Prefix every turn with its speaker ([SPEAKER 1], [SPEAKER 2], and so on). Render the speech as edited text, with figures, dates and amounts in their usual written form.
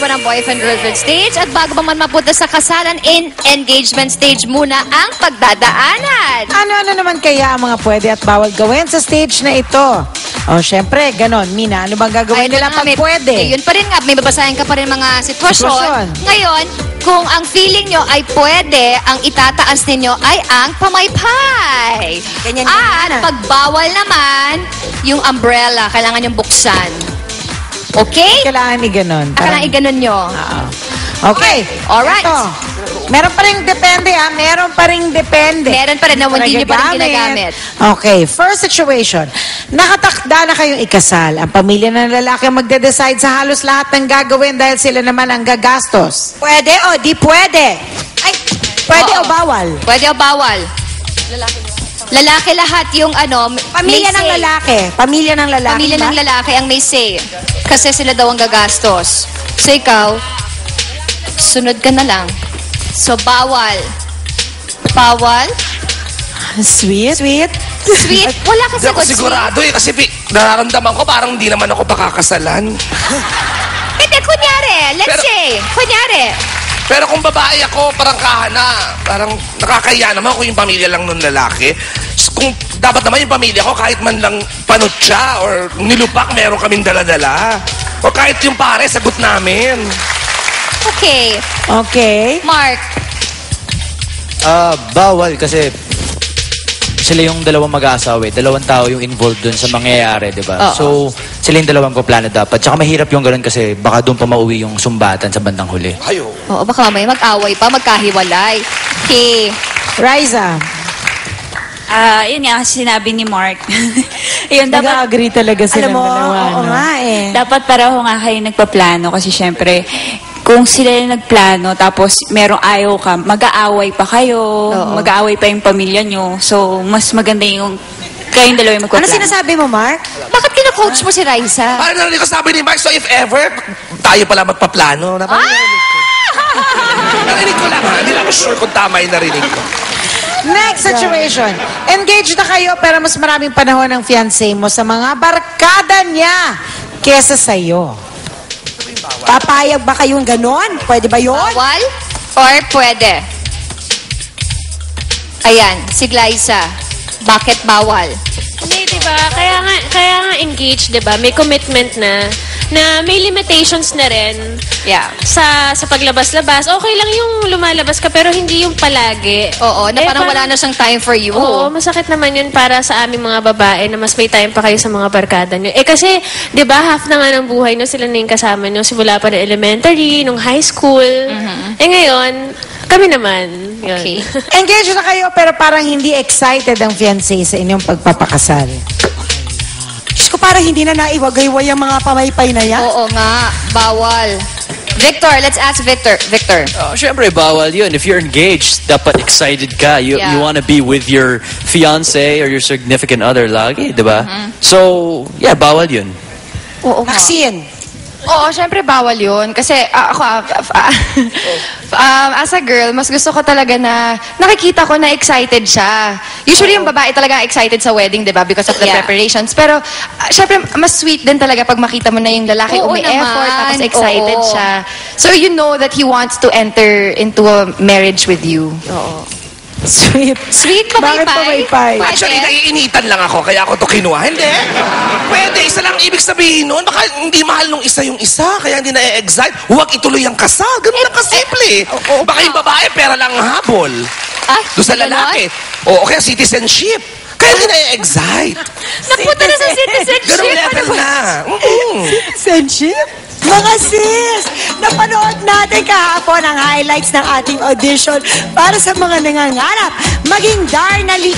[SPEAKER 1] pa ng boyfriend-girlfriend stage at bago pa man mapunta sa kasalan in engagement stage muna ang pagdadaanan.
[SPEAKER 2] Ano naman kaya ang mga pwede at bawal gawin sa stage na ito? O, syempre, ganon. Mina, ano bang gagawin nila pag pwede?
[SPEAKER 1] Yun pa rin nga, may babasahin ka pa rin mga sitwasyon. Ngayon, kung ang feeling nyo ay pwede, ang itataas ninyo ay ang pamaypay.
[SPEAKER 2] Ganyan,
[SPEAKER 1] At pag bawal naman, yung umbrella, kailangan yung buksan. Okay?
[SPEAKER 2] Kailangan i-ganon.
[SPEAKER 1] Kailangan i-ganon nyo.
[SPEAKER 2] Okay.
[SPEAKER 1] Alright.
[SPEAKER 2] Ito. Meron pa rin depende, ha? Meron pa rin depende.
[SPEAKER 1] Meron pa rin na hindi nyo pa rin ginagamit.
[SPEAKER 2] Okay. First situation. Nakatakda na kayong ikasal. Ang pamilya ng lalaki magde-decide sa halos lahat ng gagawin dahil sila naman ang gagastos. Pwede o di pwede? Ay, pwede o bawal?
[SPEAKER 1] Pwede o bawal? Lalaki lahat yung
[SPEAKER 2] Pamilya ng lalaki. Pamilya ng lalaki.
[SPEAKER 1] Pamilya ng lalaki ang may say. Kasi sila daw ang gagastos. So ikaw, sunod ka na lang. So bawal. Bawal?
[SPEAKER 2] Sweet?
[SPEAKER 1] Sweet? Wala kasi
[SPEAKER 3] Hindi ako sigurado eh, kasi nararamdaman ko parang hindi naman ako pakakasalan.
[SPEAKER 1] Hindi, kunyari. Let's say, kunyari.
[SPEAKER 3] Pero kung babae ako, parang kahana. Parang nakakaya naman kung yung pamilya lang ng lalaki. Kung dapat naman yung pamilya ko, kahit man lang panutsa or nilupak, meron kaming dala-dala. O kahit yung pare, sagot namin.
[SPEAKER 1] Okay.
[SPEAKER 2] Okay.
[SPEAKER 1] Mark.
[SPEAKER 4] Bawal kasi sila yung dalawang mag-aasawa eh. Dalawang tao yung involved dun sa mangyayari, di ba? So, sila yung dalawang paplano dapat. Tsaka mahirap yung ganun kasi baka doon pa mauwi yung sumbatan sa bandang huli.
[SPEAKER 3] Ayo.
[SPEAKER 1] Oo, baka may mag-away pa, magkahiwalay. Okay.
[SPEAKER 2] Riza.
[SPEAKER 5] Yun nga, sinabi ni Mark. Yun, dapat,
[SPEAKER 2] Nag-agree talaga sila
[SPEAKER 5] alam mo,
[SPEAKER 2] dalawa.
[SPEAKER 5] oo
[SPEAKER 2] no?
[SPEAKER 5] nga eh. Dapat pareho nga kayo nagpaplano kasi syempre, kung sila yung nagplano tapos merong ayaw ka, mag-aaway pa kayo, mag-aaway pa yung pamilya nyo. So, mas maganda yung kayong dalawa yung magpaplano.
[SPEAKER 2] Ano sinasabi mo, Mark?
[SPEAKER 1] Bakit kina-coach mo si Raisa?
[SPEAKER 3] Parang narinig ko sabi ni Mark, so if ever, tayo pala magpaplano. Narinig ko lang, hindi lang ako sure kung tama yung narinig ko.
[SPEAKER 2] Next situation. Engaged na kayo pero mas maraming panahon ng fiancé mo sa mga barkada niya kesa sa'yo. Papayag ba kayong ganon? Pwede ba yun?
[SPEAKER 1] Bawal or pwede? Ayan, si Glyza. Bakit bawal?
[SPEAKER 6] Hindi, diba? Kaya nga engaged, diba? May commitment na may limitations na rin.
[SPEAKER 1] Yeah.
[SPEAKER 6] Sa paglabas-labas. Okay lang yung lumalabas ka, pero hindi yung palagi.
[SPEAKER 1] Oo, na parang wala na siyang time for you.
[SPEAKER 6] Oo, masakit naman yun para sa aming mga babae na mas may time pa kayo sa mga barkada nyo. Eh kasi, di ba, half na nga ng buhay nyo sila na yung kasama nyo simula pa ng elementary, nung high school. Eh ngayon, kami naman. Yun.
[SPEAKER 1] Okay.
[SPEAKER 2] Engaged na kayo pero parang hindi excited ang fiancé sa inyong pagpapakasal. Diyos ko, parang hindi na naiwagay-way ang mga pamaypay na yan.
[SPEAKER 1] Oo nga, bawal. Victor, let's ask Victor. Victor.
[SPEAKER 7] Syempre, bawal yun. If you're engaged, dapat excited ka. You want to be with your fiancé or your significant other lagi, di ba? So, yeah, bawal yun.
[SPEAKER 1] Oo nga.
[SPEAKER 2] Maxine.
[SPEAKER 8] Oo, syempre bawal yun. Kasi ako, as a girl, mas gusto ko talaga na nakikita ko na excited siya. Usually yung babae talaga excited sa wedding, di ba? Because of the preparations. Pero, syempre, mas sweet din talaga pag makita mo na yung lalaki umi-effort tapos excited siya. So you know that he wants to enter into a marriage with you.
[SPEAKER 1] Oo.
[SPEAKER 2] Sweet.
[SPEAKER 1] Sweet
[SPEAKER 2] Bakit pamaypay?
[SPEAKER 3] Actually, naiinitan lang ako, kaya ako to kinuha. Hindi. Pwede, isa lang ibig sabihin nun. Baka hindi mahal nung isa yung isa, kaya hindi na-excite. Huwag ituloy ang kasal. Ganun lang kasimple. Baka yung babae, pera lang ang habol. Doon sa lalaki. O kaya citizenship. Kaya hindi na-excite.
[SPEAKER 1] Napunta na sa citizenship.
[SPEAKER 3] Ganun level na.
[SPEAKER 2] Citizenship? Mga sis, napanood natin kahapon ang highlights ng ating audition para sa mga nangangarap maging Darna Lee